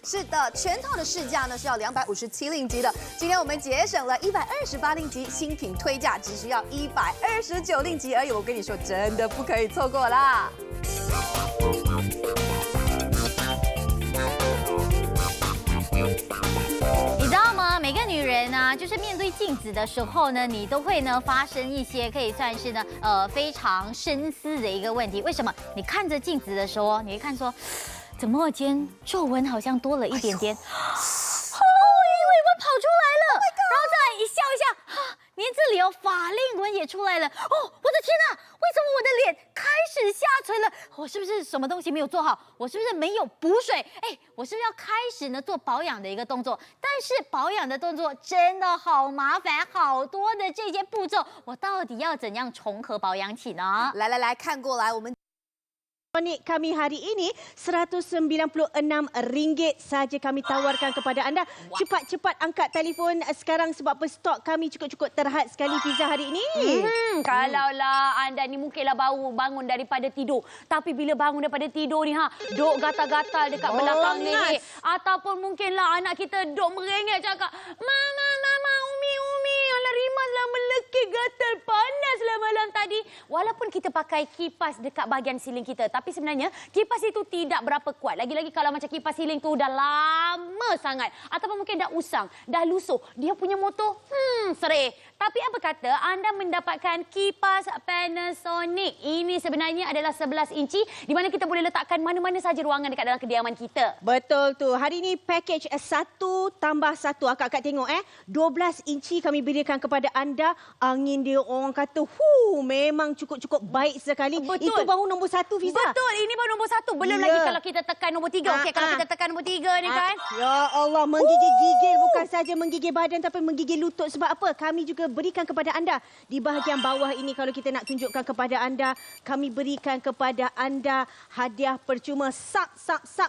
是的，全套的市价呢是要257令吉的，今天我们节省了128令吉，新品推价只需要129令吉而已。我跟你说，真的不可以错过啦！你知道吗？每个女人呢，就是面对镜子的时候呢，你都会呢发生一些可以算是呢非常深思的一个问题。为什么？你看着镜子的时候，你会看说，怎么今天皱纹好像多了一点点？哦，尾巴跑出来了，然后再来一笑一下，哈，连这里法令纹也出来了。哦，我的天哪！为什么我的脸开始下垂了？我是不是什么东西没有做好？我是不是没有补水？哎，我是不是要开始呢做保养的一个动作？但是保养的动作真的好麻烦，好多的这些步骤，我到底要怎样重合保养起呢？来，看过来，我们。 Kami hari ini RM196 saja kami tawarkan kepada anda. Cepat-cepat angkat telefon sekarang sebab stok kami cukup-cukup terhad sekali Fiza hari ini. Kalaulah anda ni mungkinlah baru bangun daripada tidur. Tapi bila bangun daripada tidur ni duk gatal-gatal dekat belakang leher. Ataupun mungkinlah anak kita duk merengek cakap, Mama, Umi, alah Rimas lah melekit gatal panas lah malam tadi. Walaupun kita pakai kipas dekat bahagian siling kita, tapi sebenarnya kipas itu tidak berapa kuat. Lagi-lagi kalau macam kipas siling tu dah lama sangat ataupun mungkin dah usang, dah lusuh, dia punya motor sereh. Tapi apa kata anda mendapatkan kipas Panasonic. Ini sebenarnya adalah 11 inci di mana kita boleh letakkan mana-mana saja ruangan dekat dalam kediaman kita. Betul tu. Hari ini package 1 tambah 1. Akak-akak tengok 12 inci kami berikan kepada anda. Angin dia orang kata memang cukup-cukup baik sekali. Betul. Itu baru nombor 1 Fiza. Betul. Ini baru nombor 1. Belum lagi kalau kita tekan nombor 3. Okey, kalau kita tekan nombor 3 ni kan. Ya Allah, menggigil-gigil bukan saja menggigil badan tapi menggigil lutut. Sebab apa? Kami juga berikan kepada anda di bahagian bawah ini. Kalau kita nak tunjukkan kepada anda, kami berikan kepada anda hadiah percuma. Sak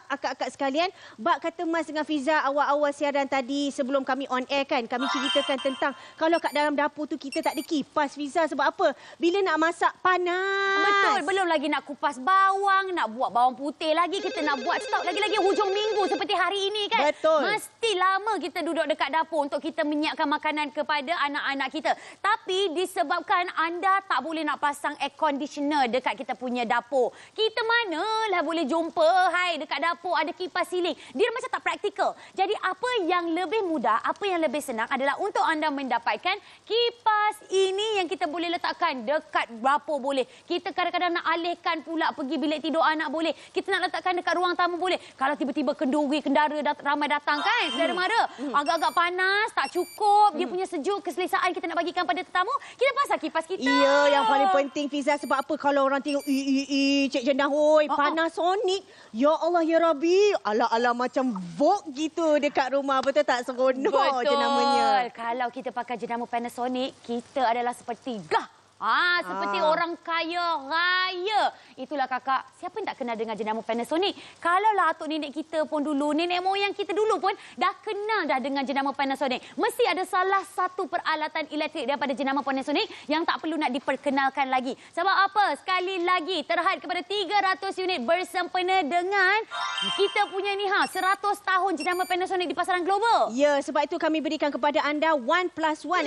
akak-akak sekalian. Bak kata Mas dengan Fiza awal-awal siaran tadi sebelum kami on air kan, kami ceritakan tentang kalau kat dalam dapur tu kita tak ada kipas Fiza. Sebab apa? Bila nak masak panas. Betul. Belum lagi nak kupas bawang, nak buat bawang putih lagi, kita nak buat stok lagi-lagi hujung minggu seperti hari ini kan. Betul. Mesti lama kita duduk dekat dapur untuk kita menyiapkan makanan kepada anak-anak kita. Tapi disebabkan anda tak boleh nak pasang air conditioner dekat kita punya dapur. Kita manalah boleh jumpa dekat dapur ada kipas siling. Dia macam tak praktikal. Jadi apa yang lebih mudah, apa yang lebih senang adalah untuk anda mendapatkan kipas ini yang kita boleh letakkan dekat dapur boleh. Kita kadang-kadang nak alihkan pula pergi bilik tidur anak boleh. Kita nak letakkan dekat ruang tamu boleh. Kalau tiba-tiba kenduri, kendara ramai datang kan, saudara mara. Agak-agak panas, tak cukup. Dia punya sejuk, keselesaan kita nak bagikan pada tetamu. Kita pasang kipas kita. Ya, yang paling penting Fiza sebab apa kalau orang tengok Cik Jendah Panasonic. Ya Allah ya Rabbi. Ala-ala macam Vogue gitu dekat rumah. Betul tak? Seronok je namanya. Kalau kita pakai jenama Panasonic, kita adalah seperti seperti orang kaya raya. Itulah kakak, siapa yang tak kenal dengan jenama Panasonic? Kalaulah atuk nenek kita pun dulu, nenek moyang kita dulu pun dah kenal dah dengan jenama Panasonic. Mesti ada salah satu peralatan elektrik daripada jenama Panasonic yang tak perlu nak diperkenalkan lagi. Sebab apa? Sekali lagi, terhad kepada 300 unit bersempena dengan kita punya ni 100 tahun jenama Panasonic di pasaran global. Ya, sebab itu kami berikan kepada anda 1+1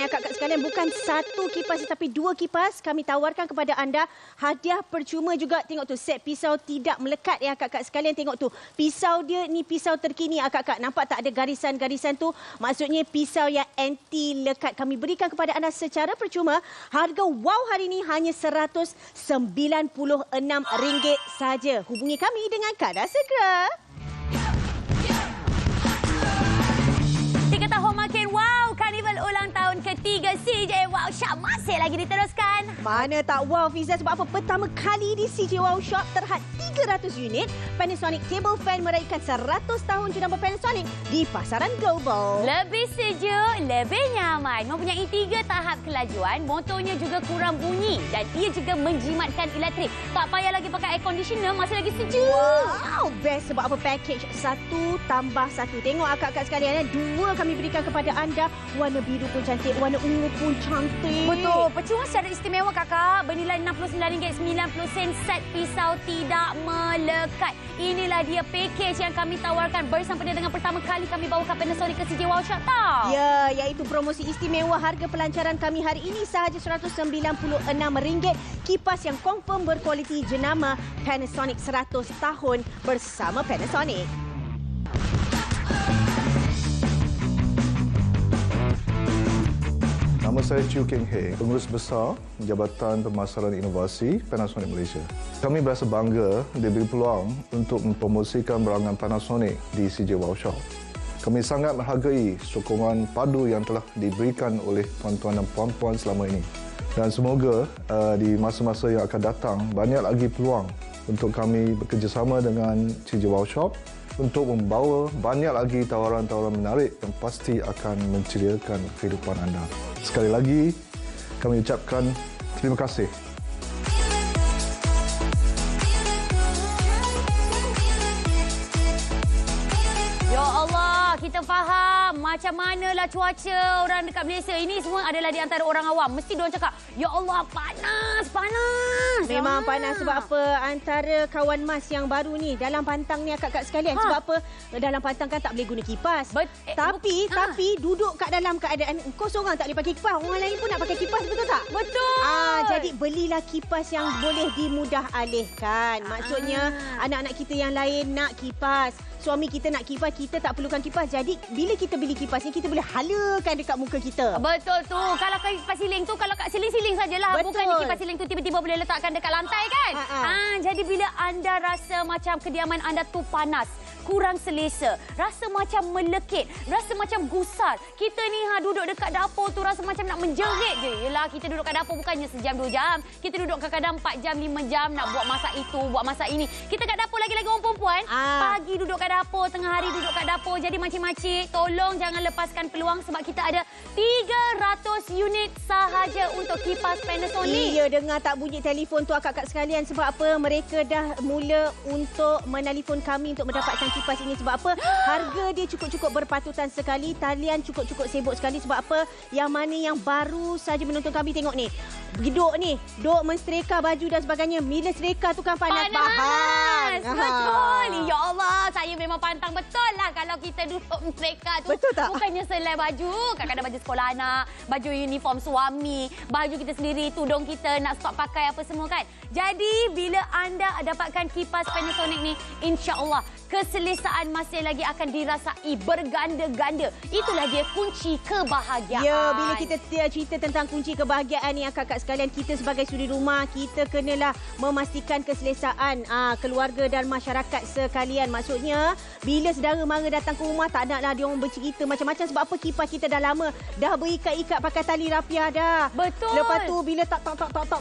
kakak sekalian. Bukan 1 kipas tetapi 2 kipas. Kami tawarkan kepada anda hadiah percuma juga. Tengok tu set pisau tidak melekat ya kakak sekalian. Tengok tu pisau dia ni pisau terkini kakak. Nampak tak ada garisan-garisan tu? Maksudnya pisau yang anti lekat. Kami berikan kepada anda secara percuma. Harga wow hari ini hanya RM196 saja. Hubungi kami dengan kadar segera. 3 tahun makin wow, karnival ulang tahun ketiga CJ Wow Shop masih lagi diteruskan. Mana tak wow Fiza sebab apa? Pertama kali di CJ Wow Shop terhad 300 unit Panasonic table fan meraihkan 100 tahun jenama Panasonic di pasaran global. Lebih sejuk, lebih nyaman, mempunyai 3 tahap kelajuan, motornya juga kurang bunyi dan ia juga menjimatkan elektrik. Tak payah lagi pakai air conditioner, masih lagi sejuk. Wow, best sebab apa? Package 1 tambah 1. Tengok akak-akak sekalian, 2 kami berikan kepada anda. Warna biru pun cantik, warna ungu pun cantik. Betul, percuma secara istimewa kakak bernilai RM69.90 set pisau tidak melekat. Inilah dia package yang kami tawarkan bersama dengan pertama kali kami bawakan Panasonic ke CJ Wow Shop tau. Ya, iaitu promosi istimewa harga pelancaran kami hari ini sahaja RM196. Kipas yang confirm berkualiti jenama Panasonic 100 tahun bersama Panasonic. Nama saya Chew Keng Heng, Pengurus Besar Jabatan Pemasaran Inovasi Panasonic Malaysia. Kami berasa bangga diberi peluang untuk mempromosikan barangan Panasonic di CJ Wow Shop. Kami sangat menghargai sokongan padu yang telah diberikan oleh tuan-tuan dan puan-puan selama ini. Dan semoga di masa-masa yang akan datang banyak lagi peluang untuk kami bekerjasama dengan CJ Wow Shop untuk membawa banyak lagi tawaran-tawaran menarik yang pasti akan menceriakan kehidupan anda. Sekali lagi, kami ucapkan terima kasih. Ya Allah, kita faham macam manalah cuaca orang dekat Malaysia. Ini semua adalah di antara orang awam. Mesti diorang cakap, ya Allah, panas, panas. Memang panas sebab apa? Antara kawan mas yang baru ni dalam pantang ni akak-akak sekalian. Sebab apa? Dalam pantang kan tak boleh guna kipas. Tapi duduk kat dalam keadaan kau seorang tak boleh pakai kipas. Orang lain pun nak pakai kipas, betul tak? Betul. Jadi belilah kipas yang boleh dimudah alihkan. Maksudnya anak-anak kita yang lain nak kipas. Suami kita nak kipas, kita tak perlukan kipas. Jadi bila kita beli kipas ni, kita boleh halakan dekat muka kita. Betul tu. Kalau kipas siling tu, kalau kat siling-siling sajalah. Bukan kipas siling tu tiba-tiba boleh letakkan dekat lantai kan? Jadi bila anda rasa macam kediaman anda tu panas, kurang selesa, rasa macam melekit, rasa macam gusar. Kita ni duduk dekat dapur tu rasa macam nak menjerit je. Yelah, kita duduk kat dapur bukannya sejam 2 jam. Kita duduk kadang-kadang 4 jam 5 jam nak buat masak itu, buat masak ini. Kita kat dapur lagi-lagi orang perempuan. Pagi duduk kat dapur, tengah hari duduk kat dapur. Jadi makcik-makcik, tolong jangan lepaskan peluang sebab kita ada 300 unit sahaja untuk kipas Panasonic. Iya, dengar tak bunyi telefon tu akak-akak sekalian. Sebab apa? Mereka dah mula untuk menelefon kami untuk mendapatkan kipas ini. Sebab apa? Harga dia cukup-cukup berpatutan sekali. Talian cukup-cukup sibuk sekali. Sebab apa? Yang mana yang baru saja menonton kami, tengok ni. Duk menstreka baju dan sebagainya. Bila streka tu kan panas. Betul. Ya Allah, saya memang pantang betul lah kalau kita duduk menstreka tu. Betul tak? Bukannya selai baju. Kadang-kadang baju sekolah anak, baju uniform suami, baju kita sendiri, tudung kita nak stop pakai apa semua kan. Jadi bila anda dapatkan kipas Panasonic ni, insya-Allah keselesaan masih lagi akan dirasai berganda-ganda. Itulah dia kunci kebahagiaan. Ya, bila kita cerita tentang kunci kebahagiaan ni akak-akak sekalian, kita sebagai suri rumah, kita kenalah memastikan keselesaan keluarga dan masyarakat sekalian. Maksudnya, bila saudara mara datang ke rumah, tak naklah dia orang bercerita macam-macam. Sebab apa? Kipas kita dah lama, dah berikat-ikat pakai tali rapiah dah. Betul. Lepas tu, bila tak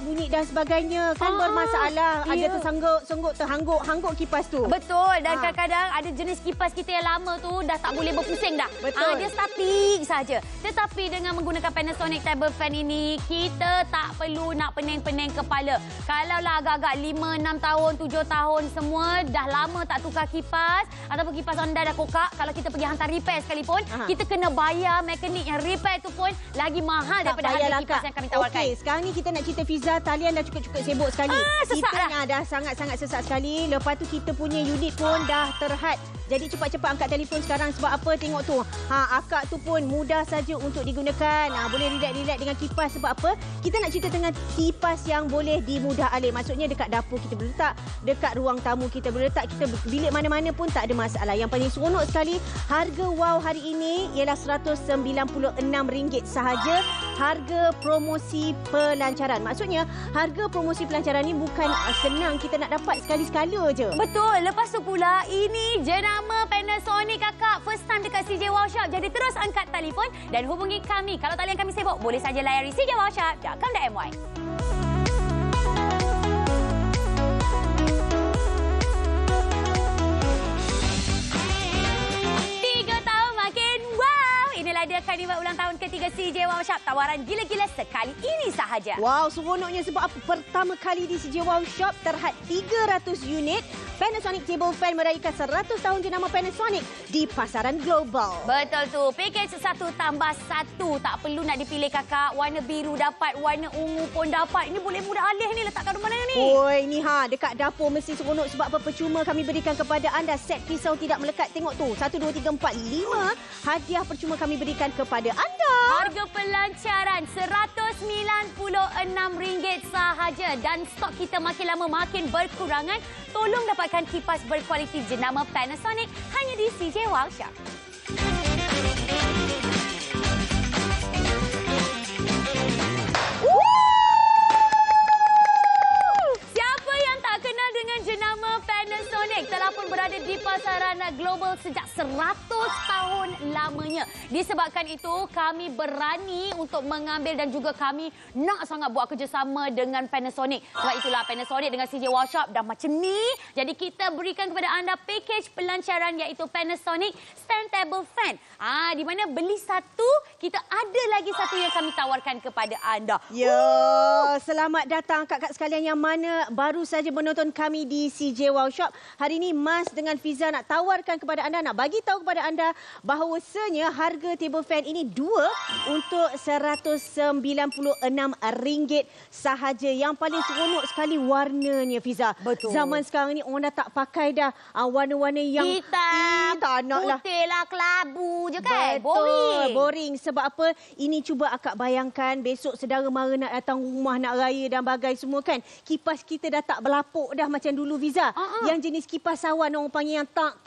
bunyi dan sebagainya, kan bermasalah. Ada tersengguk, terhangguk kipas tu. Betul. Dan kadang-kadang ada jenis kipas kita yang lama tu dah tak boleh berpusing dah. Betul. Dia statik saja. Tetapi dengan menggunakan Panasonic table fan ini, kita tak perlu nak pening-pening kepala. Kalaulah agak-agak 5, 6 tahun, 7 tahun semua dah lama tak tukar kipas ataupun kipas anda dah kokak, kalau kita pergi hantar repair sekalipun, kita kena bayar mekanik yang repair tu pun lagi mahal daripada harga kipas yang kami tawarkan. Okey, sekarang ni kita nak cerita Fiza, talian dah cukup-cukup sibuk sekali. Kita dah sangat-sangat sesak sekali. Lepas tu kita punya unit pun dah terhad. Jadi cepat-cepat angkat telefon sekarang. Sebab apa? Tengok tu. Akak tu pun mudah saja untuk digunakan. Boleh relax-relax dengan kipas. Sebab apa? Kita nak cerita dengan kipas yang boleh dimudah alih. Maksudnya dekat dapur kita boleh letak, dekat ruang tamu kita boleh letak, kita bilik mana-mana pun tak ada masalah. Yang paling seronok sekali, harga wow hari ini ialah RM196 sahaja. Harga promosi pelancaran. Maksudnya, harga promosi pelancaran ni bukan senang kita nak dapat sekali-sekala je. Betul. Lepas tu pula, ini jenama Panasonic kakak. First time dekat CJ Wow Shop. Jadi terus angkat telefon dan hubungi kami. Kalau talian kami sibuk, boleh saja layari cjwowshop.com.my. 3 tahun makin wow. Inilah dia karnival ulang tahun ketiga CJ Wow Shop. Tawaran gila-gila sekali ini sahaja. Wow, seronoknya sebab apa? Pertama kali di CJ Wow Shop terhad 300 unit Panasonic Table Fan meraihkan 100 tahun jenama Panasonic di pasaran global. Betul tu. Pakej 1 tambah 1. Tak perlu nak dipilih kakak. Warna biru dapat, warna ungu pun dapat. Ini boleh mudah alih ni, letakkan rumah mana ni? Oi, ni dekat dapur mesti seronok sebab apa? Percuma kami berikan kepada anda set pisau tidak melekat. Tengok tu, 1, 2, 3, 4, 5 hadiah percuma kami berikan kepada anda. Harga pelancaran RM196 sahaja dan stok kita makin lama makin berkurangan. Tolong dapatkan kipas berkualiti jenama Panasonic hanya di CJ Wow Shop. Siapa yang tak kenal dengan jenama Panasonic telah pun berada di pasaran global sejak 100 tahun lamanya. Disebabkan itu, kami berani untuk mengambil dan juga kami nak sangat buat kerjasama dengan Panasonic. Sebab itulah Panasonic dengan CJ Wow Shop dah macam ni. Jadi kita berikan kepada anda pakej pelancaran iaitu Panasonic Stand Table Fan. Di mana beli satu, kita ada lagi satu yang kami tawarkan kepada anda. Ya, selamat datang kakak sekalian yang mana baru saja menonton kami di CJ Wow Shop. Hari ini Mas dengan Fiza nak tawarkan kepada anda, nak bagi tahu kepada anda bahawasanya harga table fan ini 2 untuk RM196 sahaja. Yang paling seronok sekali warnanya, Fiza. Betul. Zaman sekarang ni orang dah tak pakai dah warna-warna yang hitam, tak nak lah. putih lah, kelabu je kan. Betul, boring. Sebab apa? Ini cuba akak bayangkan besok saudara mara nak datang rumah, nak raya dan bagai semua kan. Kipas kita dah tak berlapuk dah macam dulu, Fiza. Yang jenis kipas sawan orang panggil yang tak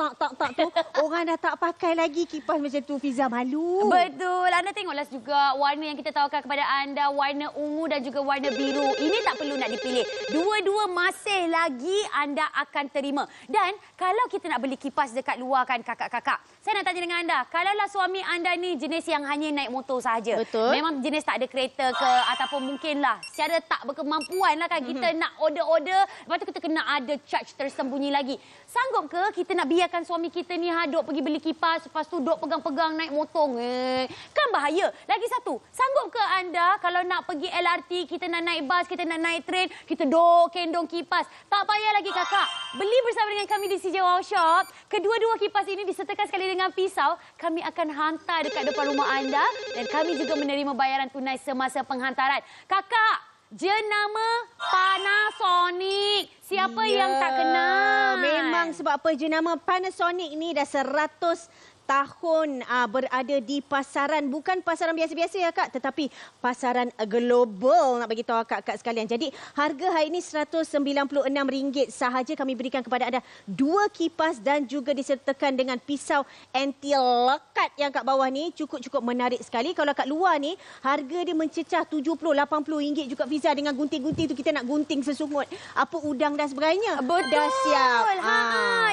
tu. Orang dah tak pakai lagi kipas macam tu, Fiza. Malu. Betul. Anda tengoklah juga warna yang kita tawarkan kepada anda. Warna ungu dan juga warna biru. Ini tak perlu nak dipilih. Dua-dua masih lagi anda akan terima. Dan kalau kita nak beli kipas dekat luar kan kakak-kakak. Saya nak tanya dengan anda. Kalaulah suami anda ni jenis yang hanya naik motor sahaja. Betul. Memang jenis tak ada kereta ke ataupun mungkinlah secara tak berkemampuan lah kan. Kita nak order-order. Lepas tu kita kena ada charge tersembunyi lagi. Sanggup ke kita nak biarkan suami kita ni duk pergi beli kipas. Lepas tu duk pegang-pegang naik motor. Kan bahaya. Lagi satu. Sanggup ke anda kalau nak pergi LRT, kita nak naik bas, kita nak naik train, kita duk kendong kipas. Tak payah lagi kakak. Beli bersama dengan kami di CJ Wow Shop. Kedua-dua kipas ini disertakan sekali dengan pisau. Kami akan hantar dekat depan rumah anda. Dan kami juga menerima bayaran tunai semasa penghantaran. Kakak, jenama Panasonic. Siapa yang tak kenal? Memang sebab apa? Jenama Panasonic ni dah 100 tahun berada di pasaran. Bukan pasaran biasa-biasa ya Kak, tetapi pasaran global nak bagi tahu Kak sekalian. Jadi harga hari ini RM196 sahaja kami berikan kepada anda 2 kipas dan juga disertakan dengan pisau anti lekat yang kat bawah ni. Cukup menarik sekali. Kalau kat luar ni harga dia mencecah RM70-80 juga, Fiza, dengan gunting-gunting tu kita nak gunting sesungut apa udang dan sebagainya. Betul. Dah siap.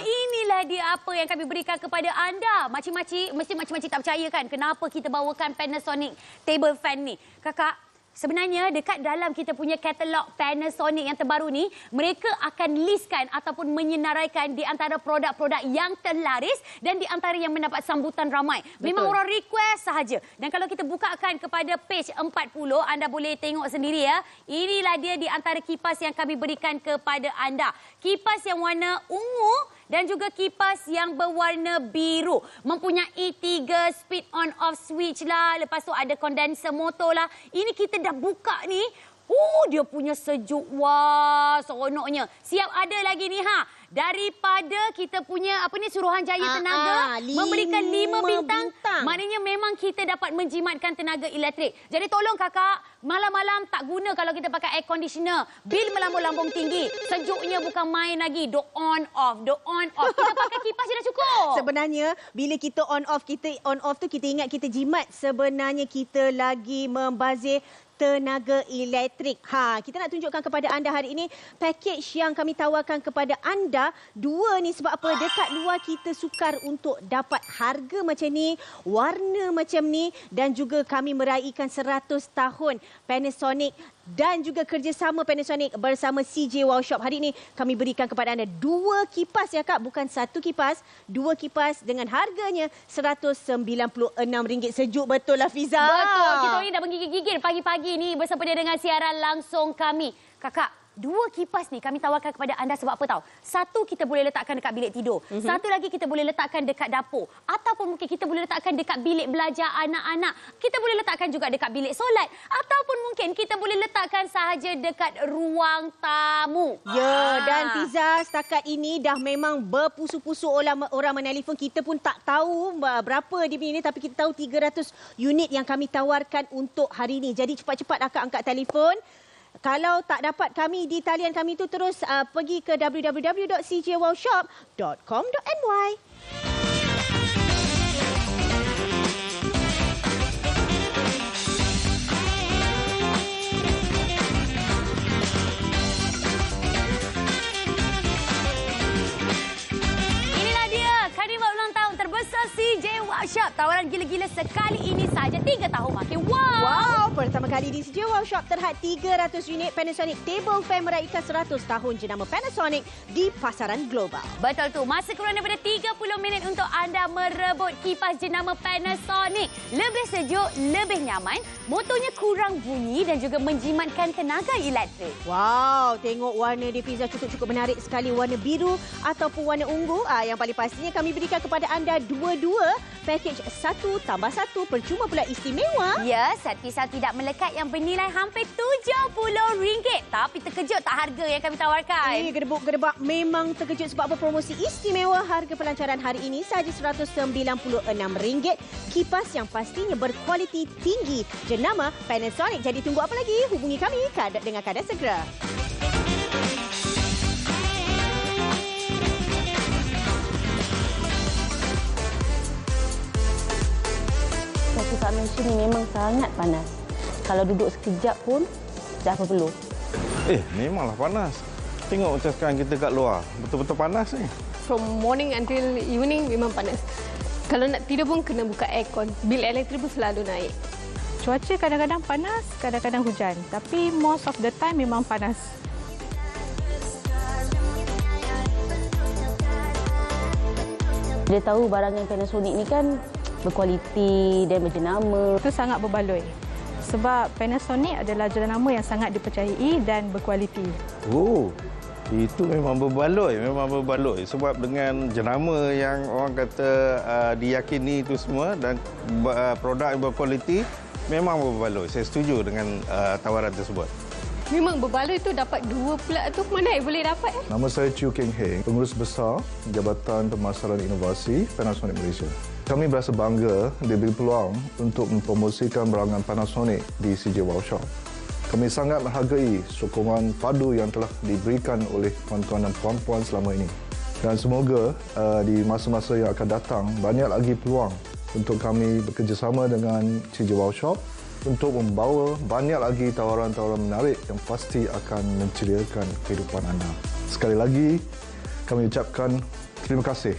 Inilah dia apa yang kami berikan kepada anda. Makcik-makcik, mesti makcik-makcik tak percaya kan kenapa kita bawakan Panasonic table fan ni. Kakak, sebenarnya dekat dalam kita punya katalog Panasonic yang terbaru ni, mereka akan listkan ataupun menyenaraikan di antara produk-produk yang terlaris dan di antara yang mendapat sambutan ramai. Memang orang request sahaja. Dan kalau kita bukakan kepada page 40, anda boleh tengok sendiri ya. Inilah dia di antara kipas yang kami berikan kepada anda. Kipas yang warna ungu dan juga kipas yang berwarna biru. Mempunyai 3 speed on off switch lah. Lepas tu ada kondenser motor lah. Ini kita dah buka ni. Dia punya sejuk. Wah, seronoknya. Siap ada lagi ni daripada kita punya Suruhanjaya Tenaga memberikan 5 bintang. Maknanya memang kita dapat menjimatkan tenaga elektrik. Jadi tolong kakak, malam-malam tak guna kalau kita pakai air conditioner. Bil melambung-lambung tinggi. Sejuknya bukan main lagi. Duk on off. Kita pakai kipas je dah cukup. Sebenarnya bila kita on off tu kita ingat kita jimat. Sebenarnya kita lagi membazir tenaga elektrik. Kita nak tunjukkan kepada anda hari ini pakej yang kami tawarkan kepada anda 2 ni. Sebab apa? Dekat luar kita sukar untuk dapat harga macam ni, warna macam ni, dan juga kami meraihkan 100 tahun Panasonic dan juga kerjasama Panasonic bersama CJ Wow Shop. Hari ini kami berikan kepada anda 2 kipas ya Kak, bukan 1 kipas, 2 kipas dengan harganya RM196. Sejuk betul lah, Fiza. Betul. Kita ni dah menggigil-gigil pagi-pagi ni bersempena dengan siaran langsung kami. Kakak, dua kipas ni kami tawarkan kepada anda sebab apa tahu? Satu, kita boleh letakkan dekat bilik tidur. Satu lagi, kita boleh letakkan dekat dapur. Ataupun mungkin kita boleh letakkan dekat bilik belajar anak-anak. Kita boleh letakkan juga dekat bilik solat. Ataupun mungkin kita boleh letakkan sahaja dekat ruang tamu. Ya, dan Fiza, setakat ini dah memang berpusu-pusu orang menelefon. Kita pun tak tahu berapa dia punya ni, tapi kita tahu 300 unit yang kami tawarkan untuk hari ini. Jadi cepat-cepat akak angkat telefon. Kalau tak dapat kami di talian kami tu, terus pergi ke www.cjwowshop.com.my. CJ Wow Shop. Tawaran gila-gila sekali ini saja 3 tahun makin wow. Wow, pertama kali di CJ Wow Shop terhad 300 unit Panasonic Table Fan meraihkan 100 tahun jenama Panasonic di pasaran global. Betul tu. Masa kurang daripada 30 minit untuk anda merebut kipas jenama Panasonic. Lebih sejuk, lebih nyaman, motornya kurang bunyi dan juga menjimatkan tenaga elektrik. Wow, tengok warna dia Fiza cukup menarik sekali, warna biru ataupun warna ungu. Yang paling pastinya kami berikan kepada anda dua-dua pakej 1+1 percuma pula istimewa. Ya, set pisau tidak melekat yang bernilai hampir RM70. Tapi terkejut tak harga yang kami tawarkan? Gedebuk-gedebak memang terkejut sebab apa promosi istimewa harga pelancaran hari ini sahaja RM196. Kipas yang pastinya berkualiti tinggi jenama Panasonic. Jadi tunggu apa lagi? Hubungi kami dengan kadar segera. Pusat mesin ni memang sangat panas. Kalau duduk sekejap pun dah berpeluh. Memanglah panas. Tengok macam sekarang kita kat luar. Betul-betul panas ni. From morning until evening memang panas. Kalau nak tidur pun kena buka aircon. Bil elektrik pun selalu naik. Cuaca kadang-kadang panas, kadang-kadang hujan. Tapi most of the time memang panas. Dia tahu barangan Panasonic ni kan berkualiti dan berjenama. Itu sangat berbaloi. Sebab Panasonic adalah jenama yang sangat dipercayai dan berkualiti. Oh, itu memang berbaloi, Sebab dengan jenama yang orang kata diyakini itu semua dan produk yang berkualiti, memang berbaloi. Saya setuju dengan tawaran tersebut. Memang berbaloi tu dapat dua pula tu mana boleh dapat? Nama saya Chew Keng Heng, Pengurus Besar Jabatan Pemasaran Inovasi Panasonic Malaysia. Kami berasa bangga diberi peluang untuk mempromosikan barangan Panasonic di CJ Wow Shop. Kami sangat menghargai sokongan padu yang telah diberikan oleh tuan-tuan dan puan-puan selama ini. Dan semoga di masa-masa yang akan datang banyak lagi peluang untuk kami bekerjasama dengan CJ Wow Shop untuk membawa banyak lagi tawaran-tawaran menarik yang pasti akan menceriakan kehidupan anda. Sekali lagi, kami ucapkan terima kasih.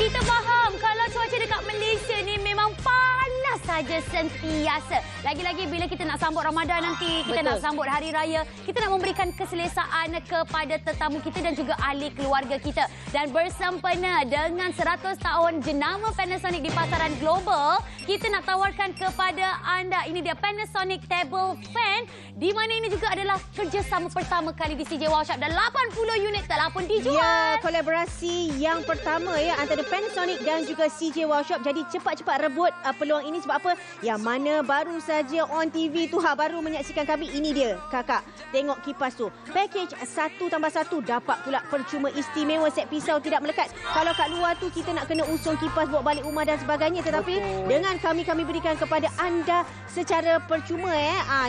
Kita faham kalau cuaca dekat Malaysia ni memang panas saja sentiasa. Lagi-lagi bila kita nak sambut Ramadan nanti, kita nak sambut Hari Raya, kita nak memberikan keselesaan kepada tetamu kita dan juga ahli keluarga kita. Dan bersempena dengan 100 tahun jenama Panasonic di pasaran global, kita nak tawarkan kepada anda, ini dia Panasonic Table Fan, di mana ini juga adalah kerjasama pertama kali di CJ Wow Shop dan 80 unit telah pun dijual. Ya, kolaborasi yang pertama ya antara Panasonic dan juga CJ Wow Shop. Jadi cepat-cepat rebut peluang ini sebab apa? Yang mana baru saja on TV tu baru menyaksikan kami, ini dia kakak. Tengok kipas tu. Pakej 1+1 dapat pula percuma istimewa set pisau tidak melekat. Kalau kat luar tu kita nak kena usung kipas bawa balik rumah dan sebagainya, tetapi dengan kami berikan kepada anda secara percuma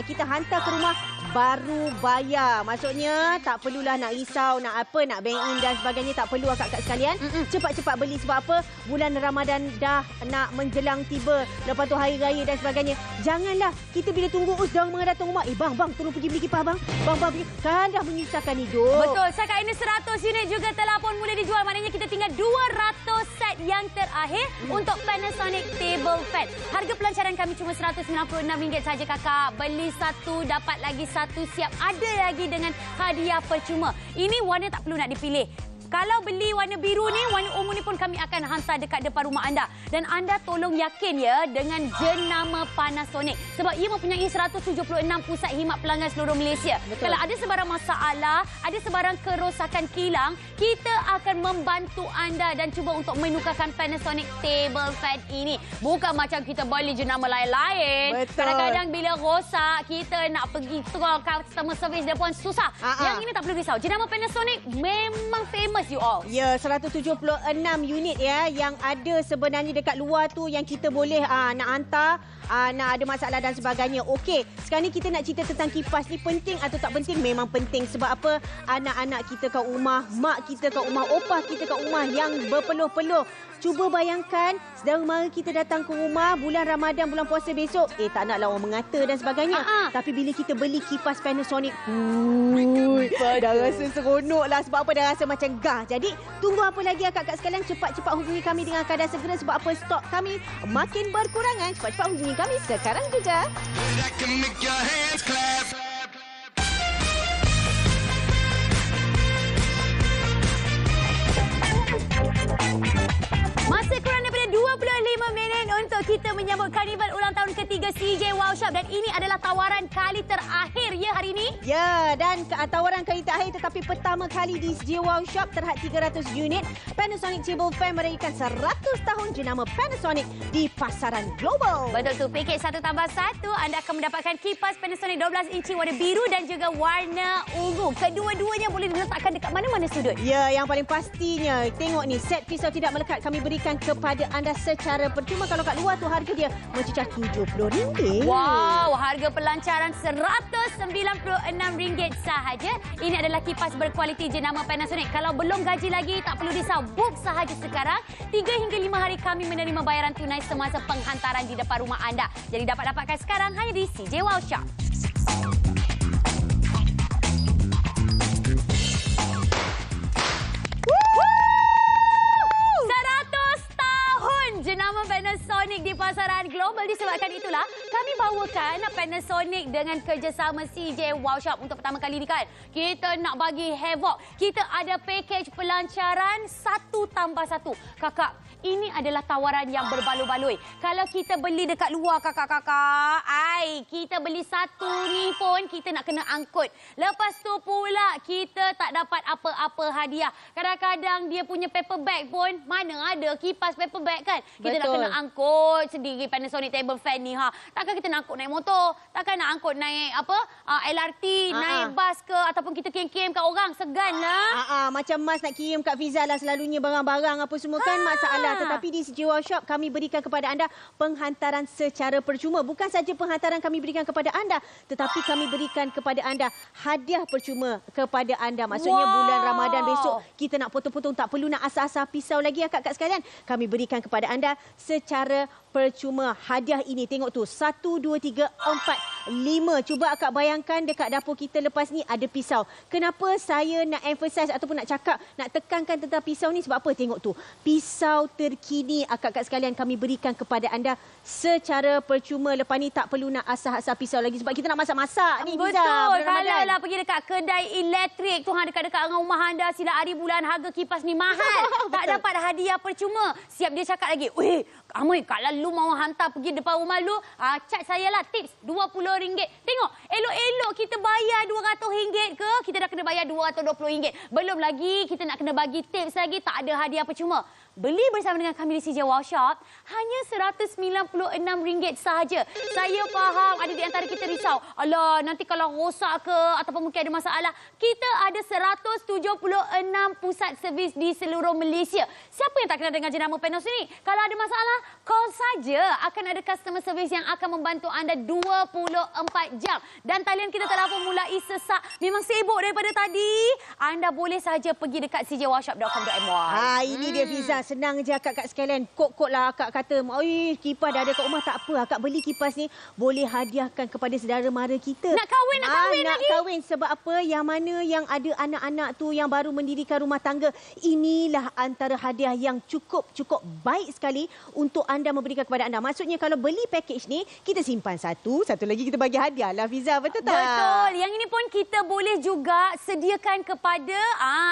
kita hantar ke rumah baru bayar. Maksudnya tak perlulah nak risau, nak bank in dan sebagainya, tak perlu akak-akak sekalian. Cepat-cepat beli sebab apa? Bulan Ramadan dah nak menjelang tiba. Lepas tu hari raya dan sebagainya. Janganlah kita bila tunggu dah datang rumah, bang tolong pergi beli kipas bang. Bang kan dah menyusahkan hidup. Betul. Setakat ini 100 unit juga telah pun mula dijual. Maknanya kita tinggal 200 set yang terakhir untuk Panasonic Table Fan. Harga pelancaran kami cuma RM196 saja kakak. Beli satu dapat lagi satu siap. Ada lagi dengan hadiah percuma. Ini warna tak perlu nak dipilih. Kalau beli warna biru ni, warna ungu ni pun kami akan hantar dekat depan rumah anda. Dan anda tolong yakin ya dengan jenama Panasonic. Sebab ia mempunyai 176 pusat khidmat pelanggan seluruh Malaysia. Betul. Kalau ada sebarang masalah, ada sebarang kerosakan kilang, kita akan membantu anda dan cuba untuk menukarkan Panasonic table fan ini. Bukan macam kita beli jenama lain-lain. Kadang-kadang bila rosak, kita nak pergi customer service dia pun susah. Yang ini tak perlu risau. Jenama Panasonic memang famous you all. Ya, 176 unit ya yang ada sebenarnya dekat luar tu yang kita boleh nak hantar, nak ada masalah dan sebagainya. Okey, sekarang ni kita nak cerita tentang kipas ni penting atau tak penting? Memang penting. Sebab apa? Anak-anak kita kat rumah, mak kita kat rumah, opah kita kat rumah yang berpeluh-peluh. Cuba bayangkan, saudara mara kita datang ke rumah bulan Ramadan, bulan puasa besok. Tak naklah orang mengata dan sebagainya. Tapi bila kita beli kipas Panasonic, dah rasa seronok lah. Sebab apa? Dah rasa macam gah. Jadi, tunggu apa lagi akak-akak sekalian? Cepat-cepat hubungi kami dengan keadaan segera. Sebab apa? Stok kami makin berkurangan. Cepat-cepat hubungi kami sekarang juga. Masih kurang daripada 25 minit untuk kita menyambut karnival ulang tahun ketiga CJ Wow Shop. Dan ini adalah tawaran kali terakhir ya hari ini? Ya, dan tawaran kali terakhir tetapi pertama kali di CJ Wow Shop terhad 300 unit. Panasonic Table Fan meraihkan 100 tahun jenama Panasonic di pasaran global. Betul tu, pakej 1+1 anda akan mendapatkan kipas Panasonic 12 inci warna biru dan juga warna ungu. Kedua-duanya boleh diletakkan dekat mana-mana sudut. Ya, yang paling pastinya, tengok ni, set pisau tidak melekat kami berikan kepada anda secara percuma. Kalau kat luar tu harga dia mencecah RM70. Wow, harga pelancaran RM196 sahaja. Ini adalah kipas berkualiti jenama Panasonic. Kalau belum gaji lagi, tak perlu risau. Book sahaja sekarang. 3 hingga 5 hari kami menerima bayaran tunai semasa penghantaran di depan rumah anda. Jadi dapat-dapatkan sekarang hanya di CJ Wow Shop. Jenama Panasonic di pasaran global. Disebabkan itulah kami bawakan Panasonic dengan kerjasama CJ Wow Shop. Untuk pertama kali ni kan, kita nak bagi havoc. Kita ada package pelancaran 1+1. Kakak, ini adalah tawaran yang berbaloi-baloi. Kalau kita beli dekat luar kakak-kakak, kita beli satu ni pun kita nak kena angkut. Lepas tu pula kita tak dapat apa-apa hadiah. Kadang-kadang dia punya paper bag pun mana ada kipas paper bag kan. Kita nak kena angkut sendiri Panasonic table fan ni. Takkan kita nak angkut naik motor, takkan nak angkut naik LRT, naik bas ke ataupun kita kirim-kirim kat orang, segan lah. Macam Mas nak kirim kat Fiza lah selalunya barang-barang apa semua kan masalah. Tetapi di CJ Wow Shop kami berikan kepada anda penghantaran secara percuma. Bukan saja penghantaran kami berikan kepada anda, tetapi kami berikan kepada anda hadiah percuma kepada anda. Maksudnya bulan Ramadan besok kita nak potong-potong, tak perlu nak asah-asah pisau lagi akak-akak sekalian. Kami berikan kepada anda secara percuma hadiah ini. Tengok tu, 1, 2, 3, 4, 5. Cuba akak bayangkan dekat dapur kita lepas ni ada pisau. Kenapa saya nak emphasize ataupun nak cakap, nak tekankan tentang pisau ni? Sebab apa? Tengok tu, pisau terkini akak-akak sekalian kami berikan kepada anda secara percuma. Lepas ni tak perlu nak asah-asah pisau lagi sebab kita nak masak-masak ni. Betul. Kalau lah pergi dekat kedai elektrik tu dekat-dekat dengan rumah anda, sila hari bulan harga kipas ni mahal. Tak dapat hadiah percuma. Siap dia cakap lagi, "Weh, Amoy, kalau lu mau hantar pergi depan rumah lu, cat saya lah tips RM20. Tengok, elok-elok kita bayar RM200 ke, kita dah kena bayar RM220. Belum lagi kita nak kena bagi tips lagi, tak ada hadiah percuma. Beli bersama dengan kami di CJ Wow Shop hanya RM196 sahaja. Saya faham ada di antara kita risau, alah nanti kalau rosak ke ataupun mungkin ada masalah. Kita ada 176 pusat servis di seluruh Malaysia. Siapa yang tak kenal dengan jenama Panasonic? Kalau ada masalah, call saja. Akan ada customer service yang akan membantu anda 24 jam. Dan talian kita telah pun mulai sesak. Memang sibuk daripada tadi. Anda boleh saja pergi dekat cjwowshop.com.my. Ini dia Fiza. Senang je akak-akak sekalian. Kok-kok lah akak kata, oi kipas dah ada kat rumah. Tak apa, akak beli kipas ni boleh hadiahkan kepada saudara mara kita. Nak kahwin lagi. Nak kahwin. Sebab apa? Yang mana yang ada anak-anak tu yang baru mendirikan rumah tangga. Inilah antara hadiah yang cukup baik sekali untuk anda memberikan berikan kepada anda. Maksudnya kalau beli package ni, kita simpan satu lagi kita bagi hadiah lah Fiza, betul tak? Betul. Yang ini pun kita boleh juga sediakan kepada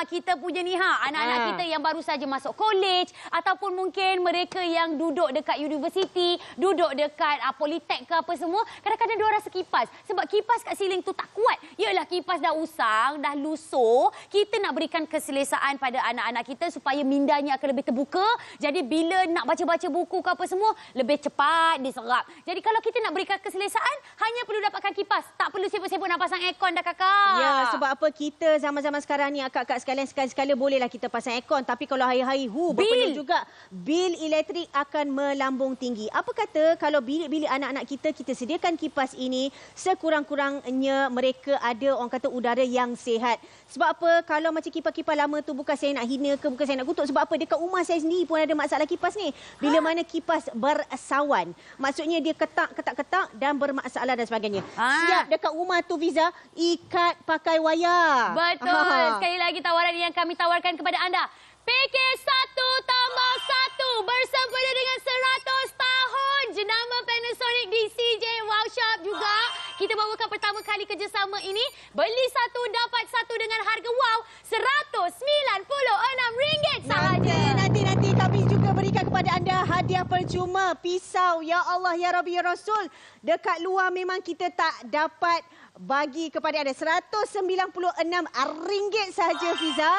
kita punya ni anak-anak kita yang baru saja masuk college ataupun mungkin mereka yang duduk dekat universiti, duduk dekat politek ke apa semua. Kadang-kadang dia rasa kipas. Sebab kipas kat siling tu tak kuat. Yalah, kipas dah usang, dah lusuh. Kita nak berikan keselesaan pada anak-anak kita supaya mindanya akan lebih terbuka. Jadi bila nak baca-baca buku ke apa semua, lebih cepat diserap. Jadi kalau kita nak berikan keselesaan, hanya perlu dapatkan kipas. Tak perlu sibuk-sibuk nak pasang aircon dah kakak. Ya, sebab apa kita zaman-zaman sekarang ni akak-akak sekalian sekali-sekala bolehlah kita pasang aircon. Tapi kalau hari-hari berpenuh juga, bil elektrik akan melambung tinggi. Apa kata kalau bilik-bilik anak-anak kita sediakan kipas ini, sekurang-kurangnya mereka ada orang kata udara yang sihat. Sebab apa? Kalau macam kipas-kipas lama tu, bukan saya nak hina ke, bukan saya nak kutuk. Sebab apa? Dekat rumah saya sendiri pun ada masalah kipas ni. Bila mana kipas bersawan. Maksudnya dia ketak dan bermasalah dan sebagainya. Siap dekat rumah tu Fiza, ikat pakai wayar. Betul. Sekali lagi tawaran yang kami tawarkan kepada anda. Pakej 1+1 bersempena dengan 100 tahun jenama Panasonic di CJ Wow Shop juga. Kita bawakan pertama kali kerjasama ini. Beli satu dapat satu dengan harga wow RM196 sahaja. Nanti kami juga berikan kepada anda hadiah percuma pisau. Ya Allah, ya Rabbi, ya Rasul. Dekat luar memang kita tak dapat bagi kepada anda. RM196 sahaja Fiza.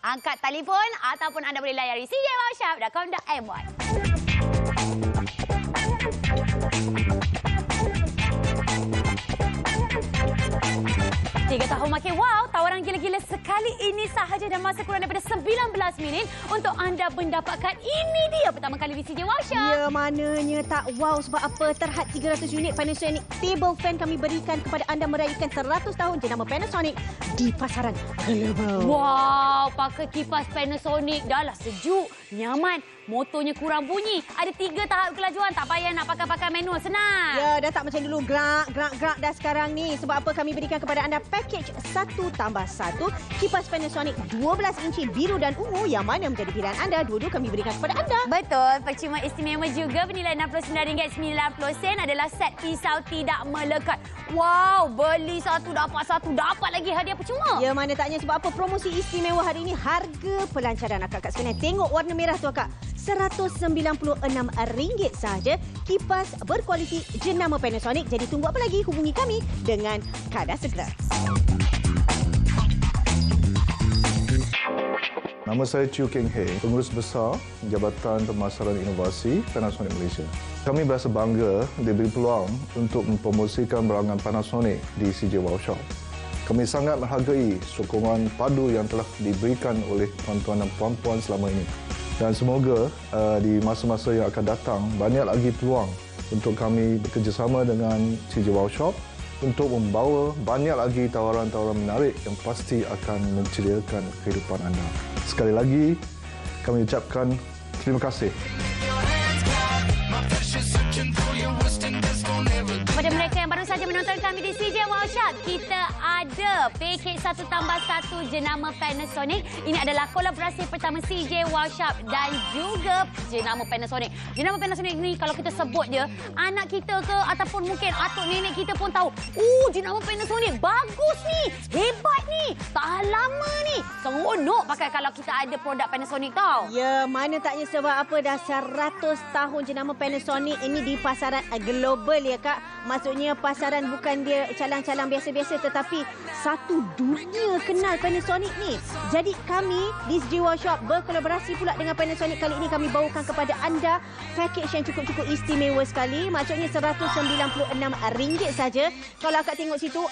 Angkat telefon ataupun anda boleh layari cjwowshop.com.my. 3 tahun makin wow, tawaran gila-gila sekali ini sahaja dan masa kurang daripada 19 minit untuk anda mendapatkan ini dia pertama kali di CJ Wow Shop. Ya, mananya tak wow sebab apa? Terhad 300 unit Panasonic table fan kami berikan kepada anda meraihkan 100 tahun jenama Panasonic di pasaran global. Wow, pakai kipas Panasonic dah lah sejuk, nyaman. Motornya kurang bunyi. Ada 3 tahap kelajuan. Tak payah nak pakai manual. Senang. Ya, dah tak macam dulu. Gerak dah sekarang ni. Sebab apa kami berikan kepada anda package 1+1. Kipas Panasonic 12 inci biru dan ungu. Yang mana menjadi pilihan anda. Dua-dua kami berikan kepada anda. Betul. Percuma istimewa juga bernilai RM69.90 adalah set pisau tidak melekat. Wow, beli satu dapat satu. Dapat lagi hadiah percuma. Ya, mana taknya sebab apa promosi istimewa hari ini. Harga pelancaran akak sekalian. Tengok warna merah tu akak. RM196 sahaja. Kipas berkualiti jenama Panasonic. Jadi tunggu apa lagi? Hubungi kami dengan kadar segera. Nama saya Chew Keng Hei, Pengurus Besar Jabatan Pemasaran Inovasi Panasonic Malaysia. Kami berasa bangga diberi peluang untuk mempromosikan barangan Panasonic di CJ Wow Shop. Kami sangat menghargai sokongan padu yang telah diberikan oleh tuan-tuan dan puan-puan selama ini. Dan semoga di masa-masa yang akan datang banyak lagi peluang untuk kami bekerjasama dengan CJ Wow Shop untuk membawa banyak lagi tawaran-tawaran menarik yang pasti akan menceriakan kehidupan anda. Sekali lagi kami ucapkan terima kasih. Kepada mereka yang baru saja menonton kami di CJ Wow Shop, kita ada pakej 1+1 jenama Panasonic. Ini adalah kolaborasi pertama CJ Wow Shop dan juga jenama Panasonic. Jenama Panasonic ni kalau kita sebut je, anak kita ke ataupun mungkin atuk nenek kita pun tahu, jenama Panasonic bagus ni, hebat ni, tahan lama ni. Seronok pakai kalau kita ada produk Panasonic tau. Ya, mana taknya sebab apa dah 100 tahun jenama Panasonic ini di pasaran global ya Kak. Maksudnya pasaran bukan dia calang-calang biasa-biasa tetapi satu dunia kenal Panasonic ni. Jadi kami di CJ Wow Shop berkolaborasi pula dengan Panasonic. Kali ini kami bawakan kepada anda package yang cukup-cukup istimewa sekali. Maksudnya RM196 saja. Kalau akak tengok situ,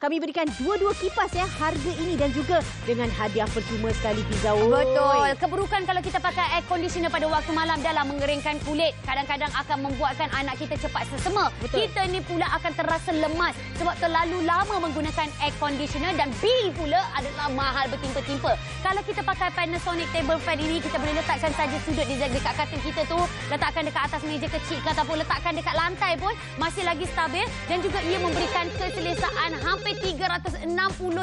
kami berikan dua-dua kipas ya harga ini dan juga dengan hadiah percuma sekali Fiza. Betul. Keburukan kalau kita pakai air conditioner pada waktu malam dalam mengeringkan kulit. Kadang-kadang akan membuatkan anak kita cepat sesama. Betul. Kita ni pula akan terasa lemas sebab terlalu lama menggunakan air air conditioner dan bil pula adalah mahal bertimpa-timpa. Kalau kita pakai Panasonic table fan ini, kita boleh letakkan saja sudut di dekat katil kita tu, letakkan dekat atas meja kecil ataupun letakkan dekat lantai pun masih lagi stabil, dan juga ia memberikan keselesaan hampir 360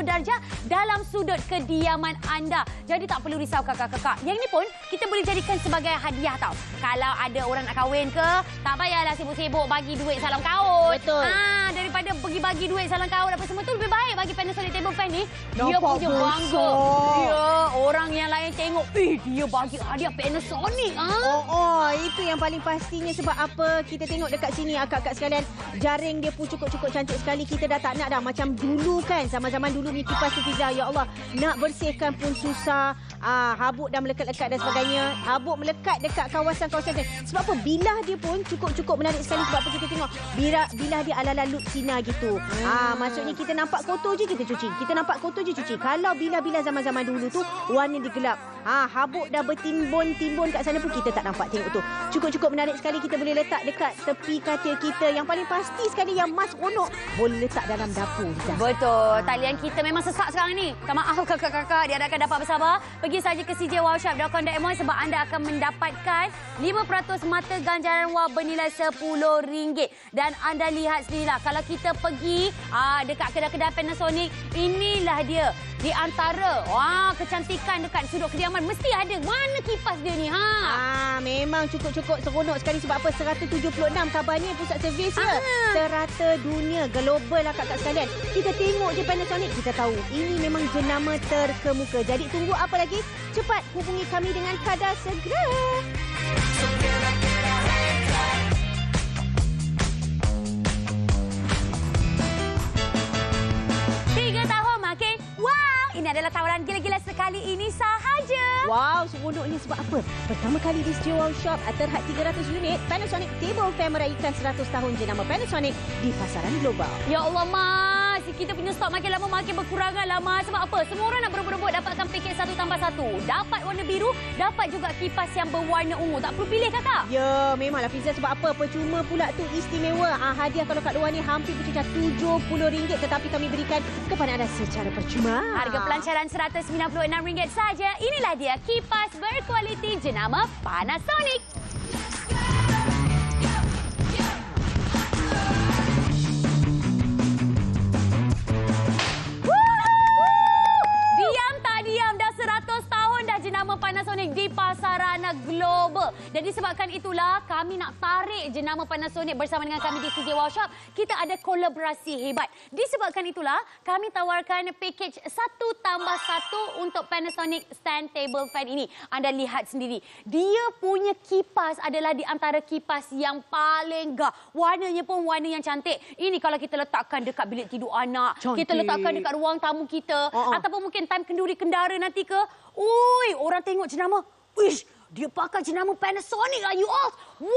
darjah dalam sudut kediaman anda. Jadi tak perlu risau kakak-kakak. Yang ni pun kita boleh jadikan sebagai hadiah tau. Kalau ada orang nak kahwin ke, tak payahlah sibuk-sibuk bagi duit salam kawin. Betul. Daripada bagi bagi duit salam kawin apa semua tu, lebih baik bagi Panasonic table fan ni. Dia Nampak punya bangga. besar. Ya, orang yang lain tengok, dia bagi hadiah Panasonic. Itu yang paling pastinya. Sebab apa? Kita tengok dekat sini akak-akak sekalian, jaring dia pun cukup-cukup cantik sekali. Kita dah tak nak dah macam dulu kan. Zaman-zaman dulu ni kipas tu Fiza, ya Allah, nak bersihkan pun susah. Habuk dah melekat-lekat dan sebagainya. Habuk melekat dekat kawasan-kawasan. Sebab apa? Bilah dia pun cukup-cukup menarik sekali. Sebab apa? Kita tengok bilah dia ala-ala Luxina gitu. Maksudnya kita nampak kotor je kita cuci. Kita nampak kotor je cuci. Kalau bilah-bilah zaman-zaman dulu tu warna dia gelap. Habuk dah bertimbun-timbun kat sana pun kita tak nampak tengok tu. Cukup-cukup menarik sekali. Kita boleh letak dekat tepi katil kita. Yang paling pasti sekali yang mas seronok, boleh letak dalam dapur. Betul. Talian kita memang sesak sekarang ni. Tak maaf kakak-kakak, diharapkan dapat bersabar. Pergi saja ke cjwowshop.com.my sebab anda akan mendapatkan 5% mata ganjaran wang bernilai RM10. Dan anda lihat sendirilah, kalau kita pergi dekat kedai-kedai Panasonic, inilah dia. Di antara kecantikan dekat sudut kediaman mesti ada. Mana kipas dia ni? Memang cukup-cukup seronok sekali. Sebab apa? 176 kabarnya pusat servis dia. Serata dunia, global lah kakak sekalian. Kita tengok je Panasonic, kita tahu ini memang jenama terkemuka. Jadi tunggu apa lagi? Cepat hubungi kami dengan kadar segera. 3 tahun makin wow. Ini adalah tawaran gila-gila sekali ini sahaja. Wow, seronoknya sebab apa? Pertama kali di CJ Wow Shop, terhad 300 unit Panasonic table fan meraihkan 100 tahun jenama Panasonic di pasaran global. Ya Allah, Mas. Kita punya stok makin lama makin berkurangan lah, Mas. Sebab apa? Semua orang nak berebut-rebut dapatkan paket 1+1. Dapat warna biru, dapat juga kipas yang berwarna ungu. Tak perlu pilih, kakak. Ya, memanglah Fiza. Sebab apa? Percuma pula tu istimewa. Hadiah kalau kat luar ni hampir bercecah RM70. Tetapi kami berikan kepada anda secara percuma. Harga pelancaran RM196 saja. Inilah dia kipas berkualiti jenama Panasonic. Diam tak diam, dah 100 tahun dah jenama Panasonic di pasaran global. Dan disebabkan itulah kami nak tarik jenama Panasonic bersama dengan kami di CJ Wow Shop. Kita ada kolaborasi hebat. Disebabkan itulah kami tawarkan package 1+1 untuk Panasonic stand table fan ini. Anda lihat sendiri, dia punya kipas adalah di antara kipas yang paling gah. Warnanya pun warna yang cantik. Ini kalau kita letakkan dekat bilik tidur anak, cantik. Kita letakkan dekat ruang tamu kita, ataupun mungkin time kenduri kendara nanti ke. Ui, orang tengok jenama, wish, dia pakai jenama Panasonic lah, you all. Wow!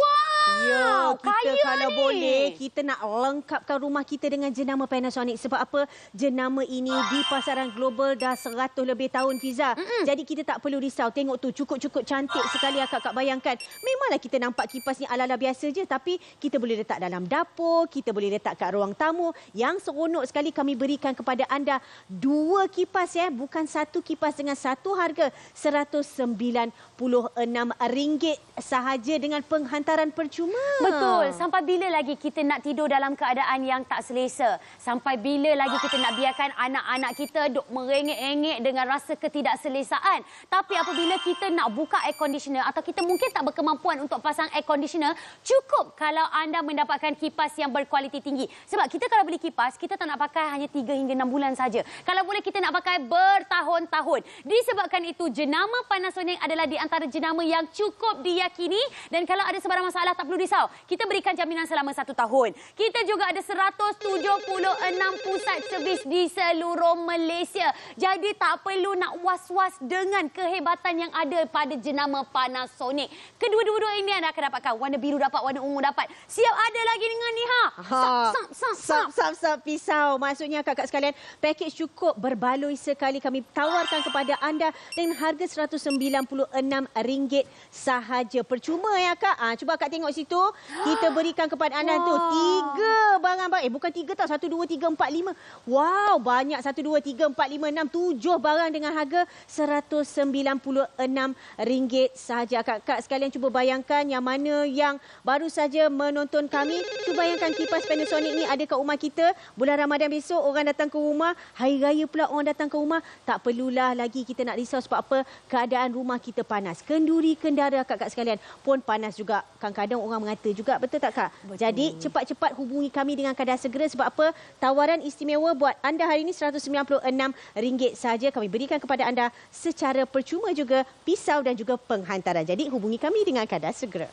Ya, kita kalau ni. boleh, kita nak lengkapkan rumah kita dengan jenama Panasonic. Sebab apa? Jenama ini di pasaran global dah 100 lebih tahun, Fiza. Jadi kita tak perlu risau. Tengok tu, cukup-cukup cantik sekali akak-akak bayangkan. Memanglah kita nampak kipas ni ala-ala biasa je. Tapi kita boleh letak dalam dapur, kita boleh letak kat ruang tamu. Yang seronok sekali kami berikan kepada anda 2 kipas ya. Bukan 1 kipas dengan satu harga RM196 sahaja dengan penghantaran percuma. Betul. Sampai bila lagi kita nak tidur dalam keadaan yang tak selesa? Sampai bila lagi kita nak biarkan anak-anak kita duk merengek-engek dengan rasa ketidakselesaan? Tapi apabila kita nak buka air conditioner atau kita mungkin tak berkemampuan untuk pasang air conditioner, cukup kalau anda mendapatkan kipas yang berkualiti tinggi. Sebab kita kalau beli kipas, kita tak nak pakai hanya 3 hingga 6 bulan saja. Kalau boleh kita nak pakai bertahun-tahun. Disebabkan itu jenama Panasonic adalah di antara jenama yang cukup diyakini. Dan kalau ada sebarang masalah, tak perlu risau. Kita berikan jaminan selama 1 tahun. Kita juga ada 176 pusat servis di seluruh Malaysia. Jadi tak perlu nak was-was dengan kehebatan yang ada pada jenama Panasonic. Kedua-dua ini anda akan dapatkan. Warna biru dapat, warna ungu dapat. Siap ada lagi dengan ni, Sap pisau. Maksudnya kakak sekalian, pakej cukup berbaloi sekali kami tawarkan kepada anda dengan harga RM196 RM1,000 sahaja. Percuma ya Kak. Cuba Kak tengok situ. Kita berikan kepada anda tu 3 barang. Bukan 3 tau. 1, 2, 3, 4, 5. Wow, banyak. 1, 2, 3, 4, 5, 6, 7 barang dengan harga RM196 sahaja. Kak sekalian cuba bayangkan yang mana yang baru saja menonton kami. Cuba bayangkan kipas Panasonic ni ada kat rumah kita. Bulan Ramadan besok orang datang ke rumah. Hari Raya pula orang datang ke rumah. Tak perlulah lagi kita nak risau sebab apa? Keadaan rumah kita panas. Kenduri kendara Kak sekalian pun panas juga. Kadang-kadang orang mengata juga. Betul tak Kak? Betul. Jadi cepat-cepat hubungi kami dengan kadar segera sebab apa? Tawaran istimewa buat anda hari ini RM196 sahaja. Kami berikan kepada anda secara percuma juga pisau dan juga penghantaran. Jadi hubungi kami dengan kadar segera.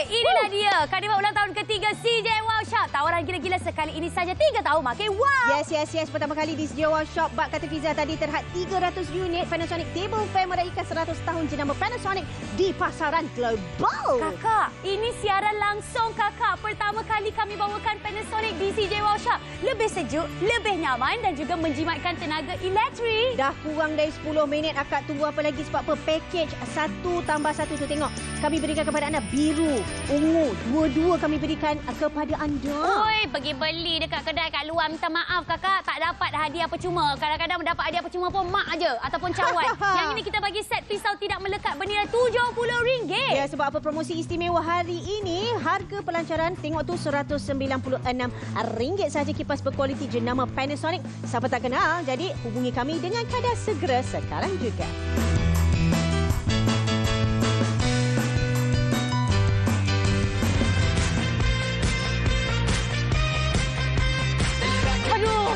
Inilah dia, Karnival ulang tahun ketiga CJ Wow Shop. Tawaran gila-gila sekali ini saja 3 tahun makin wow. Yes. Pertama kali di CJ Wow Shop, bak kata Fiza tadi terhad 300 unit Panasonic Table Fan meraihkan 100 tahun jenama Panasonic di pasaran global. Kakak, ini siaran langsung kakak. Pertama kali kami bawakan Panasonic di CJ Wow Shop. Lebih sejuk, lebih nyaman dan juga menjimatkan tenaga elektrik. Dah kurang dari 10 minit akak tunggu apa lagi sebab apa? Package 1 tambah 1 tu tengok. Kami berikan kepada anda biru, ungu, dua-dua kami berikan kepada anda. Oi, pergi beli dekat kedai kat luar. Minta maaf kakak, tak dapat hadiah percuma. Kadang-kadang mendapat hadiah percuma pun mak aja ataupun cawan. Yang ini kita bagi set pisau tidak melekat bernilai RM70. Ya, sebab apa promosi istimewa hari ini, harga pelancaran tengok tu RM196 sahaja kipas berkualiti jenama Panasonic. Siapa tak kenal? Jadi hubungi kami dengan kadar segera sekarang juga.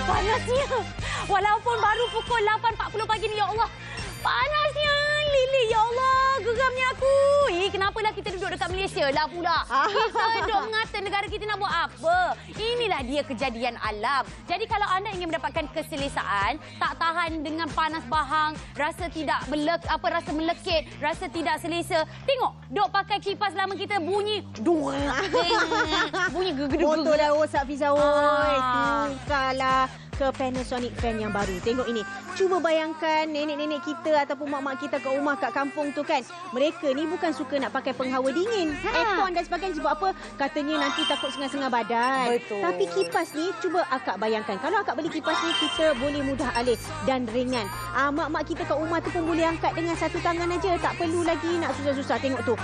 Panasnya. Walaupun baru pukul 8.40 pagi ni, ya Allah. Panasnya, Lili. Ya Allah, geramnya aku. Kenapalah kita duduk dekat Malaysia lah pula. Kita duduk mengata negara kita nak buat apa. Inilah dia kejadian alam. Jadi kalau anda ingin mendapatkan keselesaan, tak tahan dengan panas bahang, rasa tidak rasa melekit, rasa tidak selesa. Tengok, duk pakai kipas lama kita bunyi. Bunyi gegeduk. Motor dah rosak Fiza. Tukarlah ke Panasonic fan yang baru. Tengok ini. Cuba bayangkan nenek-nenek kita ataupun mak-mak kita kat rumah kat kampung tu kan. Mereka ni bukan suka nak pakai penghawa dingin. Aircon dan sebagainya sebab apa? Katanya nanti takut sengah-sengah badan. Betul. Tapi kipas ni cuba akak bayangkan. Kalau akak beli kipas ni kita boleh mudah alih dan ringan. Mak-mak kita kat rumah tu pun boleh angkat dengan satu tangan aja. Tak perlu lagi nak susah-susah. Tengok tu.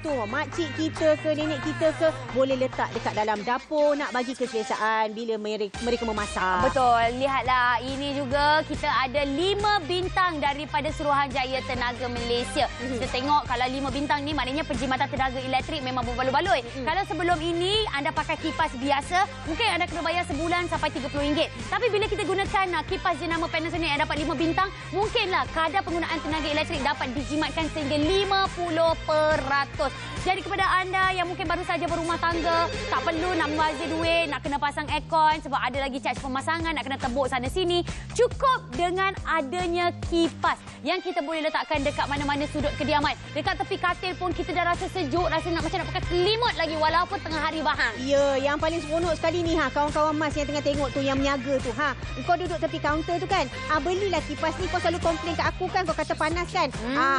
Tu makcik kita ke nenek kita ke boleh letak dekat dalam dapur nak bagi keselesaan bila mereka memasak. Betul. Lihatlah, ini juga kita ada 5 bintang daripada Suruhanjaya Tenaga Malaysia. Kita tengok kalau 5 bintang ni maknanya penjimatan tenaga elektrik memang berbaloi-baloi. Kalau sebelum ini anda pakai kipas biasa, mungkin anda kena bayar sebulan sampai RM30. Tapi bila kita gunakan kipas jenama Panasonic yang dapat 5 bintang, mungkinlah kadar penggunaan tenaga elektrik dapat dijimatkan sehingga 50%. Jadi kepada anda yang mungkin baru saja berumah tangga, tak perlu nak membazir duit, nak kena pasang aircon sebab ada lagi charge pemasangan, nak kena tebuk sana sini. Cukup dengan adanya kipas yang kita boleh letakkan dekat mana-mana sudut kediaman. Dekat tepi katil pun kita dah rasa sejuk, rasa nak macam nak pakai selimut lagi walaupun tengah hari bahang. Ya, yang paling seronok sekali ni kawan-kawan mas yang tengah tengok tu yang menyaga tu kau duduk tepi kaunter tu kan. Belilah kipas ni, kau selalu komplain kat aku kan, kau kata panas kan.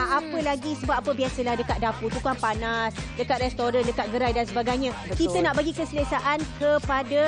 Apa lagi sebab apa biasalah dekat dapur tu kan panas, dekat restoran, dekat gerai dan sebagainya. Betul. Kita nak bagi keselesaan kepada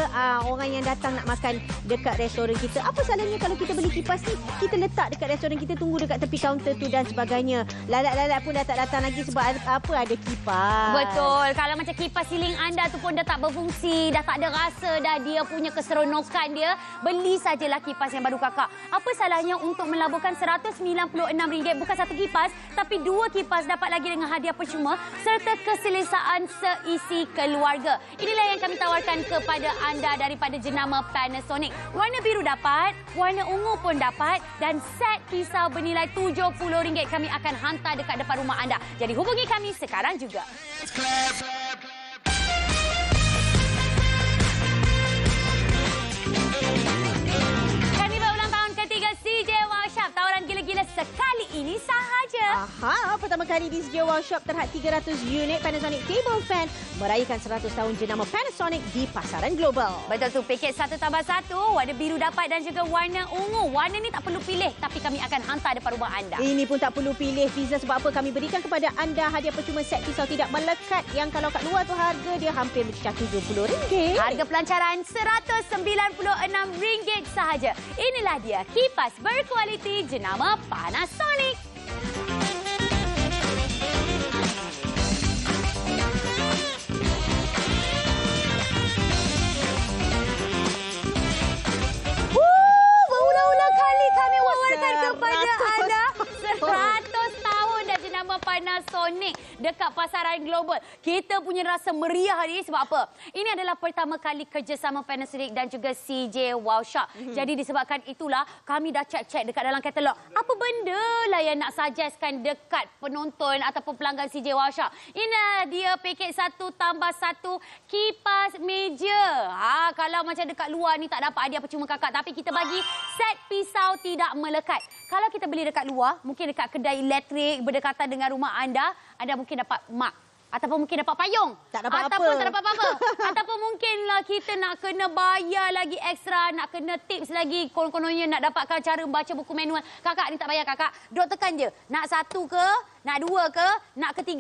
orang yang datang nak makan dekat restoran kita. Apa salahnya kalau kita beli kipas ni, kita letak dekat restoran kita, tunggu dekat tepi kaunter tu dan sebagainya. Lalat-lalat pun dah tak datang lagi sebab apa ada kipas. Betul. Kalau macam kipas siling anda tu pun dah tak berfungsi, dah tak ada rasa dah dia punya keseronokan dia, beli sajalah kipas yang baru kakak. Apa salahnya untuk melaburkan RM196 bukan satu kipas, tapi 2 kipas dapat lagi dengan hadiah percuma serta keselesaan seisi keluarga. Inilah yang kami tawarkan kepada anda daripada jenama Panasonic. Warna biru dapat, warna ungu pun dapat dan set pisau bernilai RM70 kami akan hantar dekat depan rumah anda. Jadi hubungi kami sekarang juga. Karnival ulang tahun ketiga CJ Wow Shop. Tawaran gila-gila sekali ini sahaja. Pertama kali di CJ Wow Shop terhad 300 unit Panasonic Table Fan meraihkan 100 tahun jenama Panasonic di pasaran global. Betul tu, paket 1 tambah 1, warna biru dapat dan juga warna ungu. Warna ni tak perlu pilih tapi kami akan hantar depan rumah anda. Ini pun tak perlu pilih, Fiza, sebab apa? Kami berikan kepada anda hadiah percuma set pisau tidak melekat yang kalau kat luar tu harga dia hampir mencecah RM70. Harga pelancaran RM196 sahaja. Inilah dia kipas berkualiti jenama Panasonic. Berulang-ulang kali kami wawarkan kepada anda 100 tahun dah jenama Panasonic dekat pasaran global. Kita punya rasa meriah hari ini sebab apa? Ini adalah pertama kali kerjasama Panasonic dan juga CJ Wow Shop. Jadi disebabkan itulah kami dah cek-cek dekat dalam katalog. Apa benda lah yang nak suggestkan dekat penonton ataupun pelanggan CJ Wow Shop. Inilah dia paket 1 tambah 1 kipas meja. Kalau macam dekat luar ni tak dapat hadiah percuma kakak. Tapi kita bagi set pisau tidak melekat. Kalau kita beli dekat luar, mungkin dekat kedai elektrik berdekatan dengan rumah anda mungkin dapat mak. Ataupun mungkin dapat payung. Tak dapat ataupun apa. tak dapat apa-apa. Ataupun mungkinlah kita nak kena bayar lagi ekstra, nak kena tips lagi. Konon-kononnya nak dapatkan cara membaca buku manual. Kakak ni tak payah kakak. Duk tekan je. Nak 1 ke? Nak 2 ke? Nak ke 3?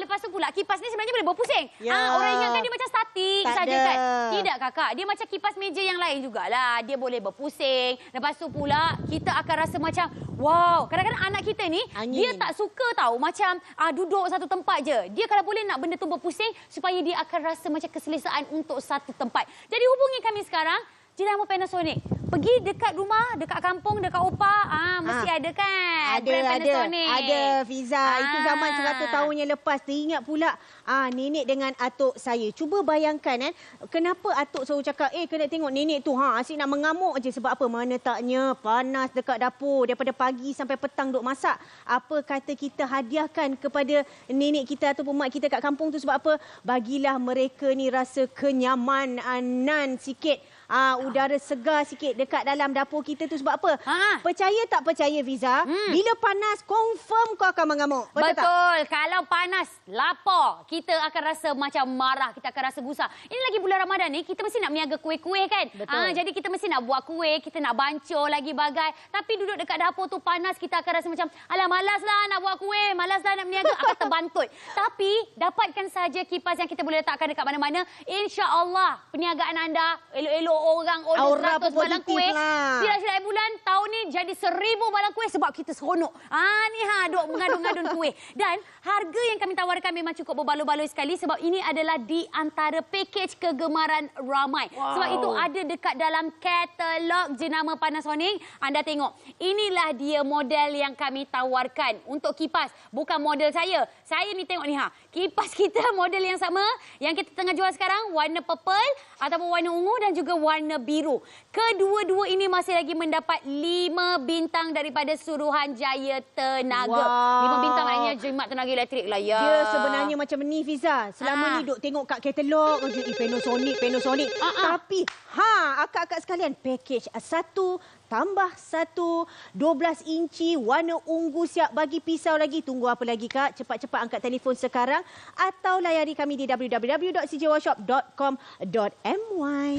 Lepas tu pula kipas ni sebenarnya boleh berpusing. Ya. Orang ingatkan dia macam statik Tak saja ada. kan? Tidak kakak. Dia macam kipas meja yang lain jugalah. Dia boleh berpusing. Lepas tu pula kita akan rasa macam wow. Kadang-kadang anak kita ni Angin. dia tak suka tahu macam duduk satu tempat je. Dia kalau boleh nak benda tu berpusing supaya dia akan rasa macam keselesaan untuk satu tempat. Jadi hubungi kami sekarang jenama Panasonic. Pergi dekat rumah, dekat kampung, dekat Opah, mesti ada kan? Brand Panasonic. Ada Fiza. Itu zaman 100 tahun yang lepas. Teringat pula nenek dengan atuk saya. Cuba bayangkan kenapa atuk selalu cakap, kena tengok nenek tu asyik nak mengamuk je. Sebab apa? Mana taknya panas dekat dapur daripada pagi sampai petang duk masak. Apa kata kita hadiahkan kepada nenek kita ataupun mak kita kat kampung tu, sebab apa? Bagilah mereka ni rasa kenyamanan sikit. Udara segar sikit dekat dalam dapur kita tu, sebab apa? Percaya tak percaya Fiza, bila panas confirm kau akan mengamuk. Betul tak? Kalau panas, lapar, kita akan rasa macam marah, kita akan rasa gusar. Ini lagi bulan Ramadan ni, kita mesti nak meniaga kuih-kuih kan? Jadi kita mesti nak buat kuih, kita nak bancur lagi bagai. Tapi duduk dekat dapur tu panas, kita akan rasa macam alah malaslah nak buat kuih, malaslah nak meniaga, akan terbantut. Tapi dapatkan saja kipas yang kita boleh letakkan dekat mana-mana. InsyaAllah perniagaan anda elok-elok orang order 100 balang kuih. Silap-silap bulan tahun ni jadi 1000 balang kuih sebab kita seronok. Duk mengadun-ngadun kuih. Dan harga yang kami tawarkan memang cukup berbaloi-baloi sekali sebab ini adalah di antara pakej kegemaran ramai. Sebab itu ada dekat dalam katalog jenama Panasonic. Anda tengok, inilah dia model yang kami tawarkan untuk kipas. Bukan model saya. Saya ni tengok ni kipas kita model yang sama yang kita tengah jual sekarang, warna purple ataupun warna ungu dan juga warna biru. Kedua-dua ini masih lagi mendapat 5 bintang daripada Suruhanjaya Tenaga. 5 bintang maknanya jimat tenaga elektrik lah ya. Dia sebenarnya macam ni Fiza. Selama ni duk tengok kat katalog Panasonic. Tapi akak-akak sekalian, pakej 1 tambah 1 12 inci warna ungu siap bagi pisau lagi. Tunggu apa lagi kak? Cepat-cepat angkat telefon sekarang atau layari kami di www.cjwowshop.com.my.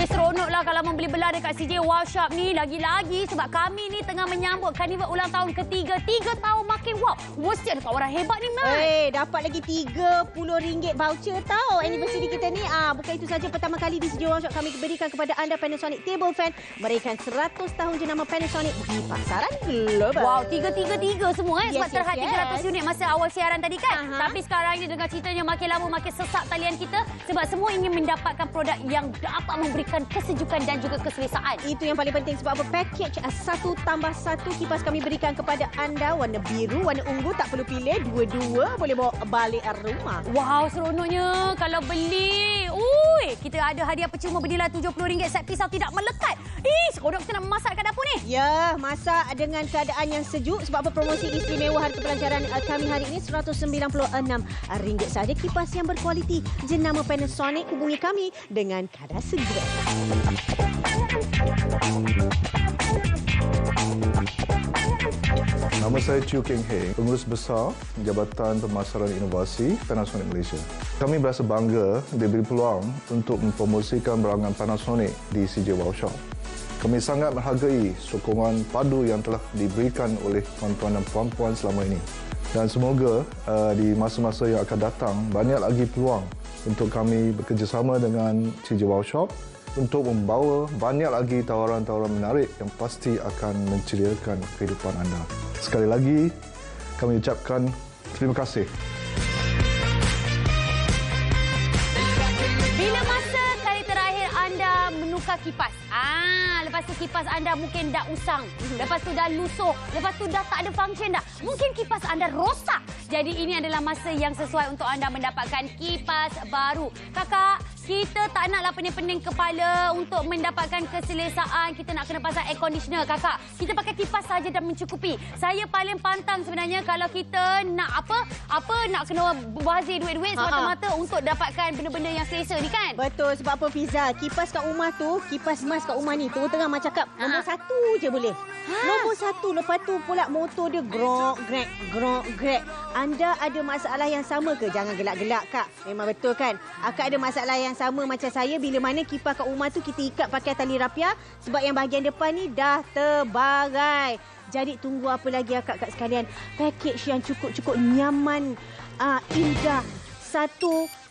Seronoklah kalau membeli belah dekat CJ Wow Shop ni. Lagi-lagi sebab kami ni tengah menyambut karnival ulang tahun ketiga. 3 tahun makin wow. Mesti ada tawaran hebat ni, Mat. Dapat lagi RM30 voucher tau. Anniversary kita ni. Bukan itu saja, pertama kali di CJ Wow Shop kami berikan kepada anda Panasonic Table Fan meraihkan 100 tahun jenama Panasonic di pasaran global. Wow, 333 semua sebab terhad 300 unit masa awal siaran tadi kan. Tapi sekarang ni dengan ceritanya makin lama makin sesak talian kita sebab semua ingin mendapatkan produk yang dapat memberikan kesejukan dan juga keselesaan. Itu yang paling penting sebab apa? Pakej 1 tambah 1 kipas kami berikan kepada anda warna biru, warna ungu, tak perlu pilih, dua-dua boleh bawa balik rumah. Wow, seronoknya kalau beli. Kita ada hadiah percuma bernilai RM70 set pisau tidak melekat. Seronok kita nak memasak kat dapur ni. Ya, masak dengan keadaan yang sejuk sebab apa promosi istimewa harga pelancaran kami hari ini RM196 saja. Kipas yang berkualiti jenama Panasonic. Hubungi kami dengan kadar segera. Nama saya Chew Keng Heng, Pengurus Besar Jabatan Pemasaran Inovasi Panasonic Malaysia. Kami berasa bangga diberi peluang untuk mempromosikan barangan Panasonic di CJ Wow Shop. Kami sangat menghargai sokongan padu yang telah diberikan oleh tuan-tuan dan puan-puan selama ini. Dan semoga di masa-masa yang akan datang banyak lagi peluang untuk kami bekerjasama dengan CJ Wow Shop untuk membawa banyak lagi tawaran-tawaran menarik yang pasti akan menceriakan kehidupan anda. Sekali lagi, kami ucapkan terima kasih. Bila masa kali terakhir anda menukar kipas? Lepas tu kipas anda mungkin dah usang. Lepas tu dah lusuh. Lepas tu dah tak ada function dah. Mungkin kipas anda rosak. Jadi ini adalah masa yang sesuai untuk anda mendapatkan kipas baru. Kakak, kita tak naklah pening-pening kepala untuk mendapatkan keselesaan. Kita nak kena pasang air conditioner, kakak. Kita pakai kipas saja dah mencukupi. Saya paling pantang sebenarnya kalau kita nak nak kena bazir duit-duit semata-mata untuk dapatkan benda-benda yang selesa ni kan? Betul, sebab apa Fiza? Kipas kat rumah tu, kipas mas kat rumah ni, terang mak cakap nombor 1 je boleh. Nombor 1, lepas tu pula motor dia grok grek. Anda ada masalah yang sama ke? Jangan gelak-gelak kak. Memang betul kan? Akak ada masalah yang sama macam saya bila mana kipas kat rumah tu kita ikat pakai tali rapia sebab yang bahagian depan ni dah terbarai. Jadi tunggu apa lagi akak sekalian? Package yang cukup nyaman, indah. 1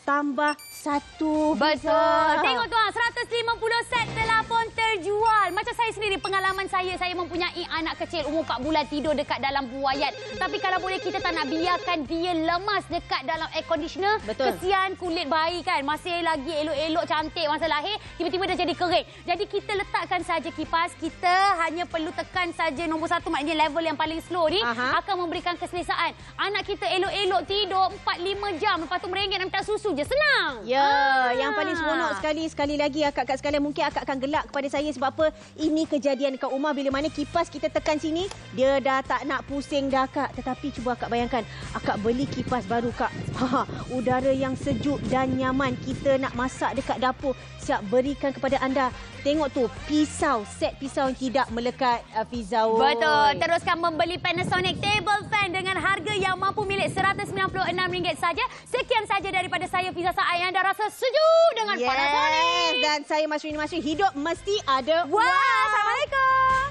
tambah 1. Betul. Tengok tuan, 150 set telah pun terjual. Macam saya sendiri, pengalaman saya mempunyai anak kecil umur 4 bulan tidur dekat dalam buaian. Tapi kalau boleh kita tak nak biarkan dia lemas dekat dalam air conditioner. Betul. Kesian kulit bayi kan. Masih lagi elok-elok cantik masa lahir, tiba-tiba dah jadi kering. Jadi kita letakkan saja kipas. Kita hanya perlu tekan saja nombor 1, maknanya level yang paling slow ni akan memberikan keselesaan. Anak kita elok-elok tidur 4-5 jam. Lepas tu merengek dan minta susu je. Senang. Ya, yang paling seronok sekali lagi akak sekalian, mungkin akak akan gelak kepada saya sebab apa? Ini kejadian dekat rumah bila mana kipas kita tekan sini, dia dah tak nak pusing dah kak. Tetapi cuba akak bayangkan, akak beli kipas baru kak. Udara yang sejuk dan nyaman. Kita nak masak dekat dapur, siap berikan kepada anda. Tengok tu, pisau, set pisau yang tidak melekat, Fiza. Betul. Teruskan membeli Panasonic table fan dengan harga yang mampu milik RM196 saja. Sekian saja daripada saya, Fiza Saai. Anda rasa sejuk dengan Panasonic. Dan saya Masrini. Hidup mesti ada. Wah, Assalamualaikum.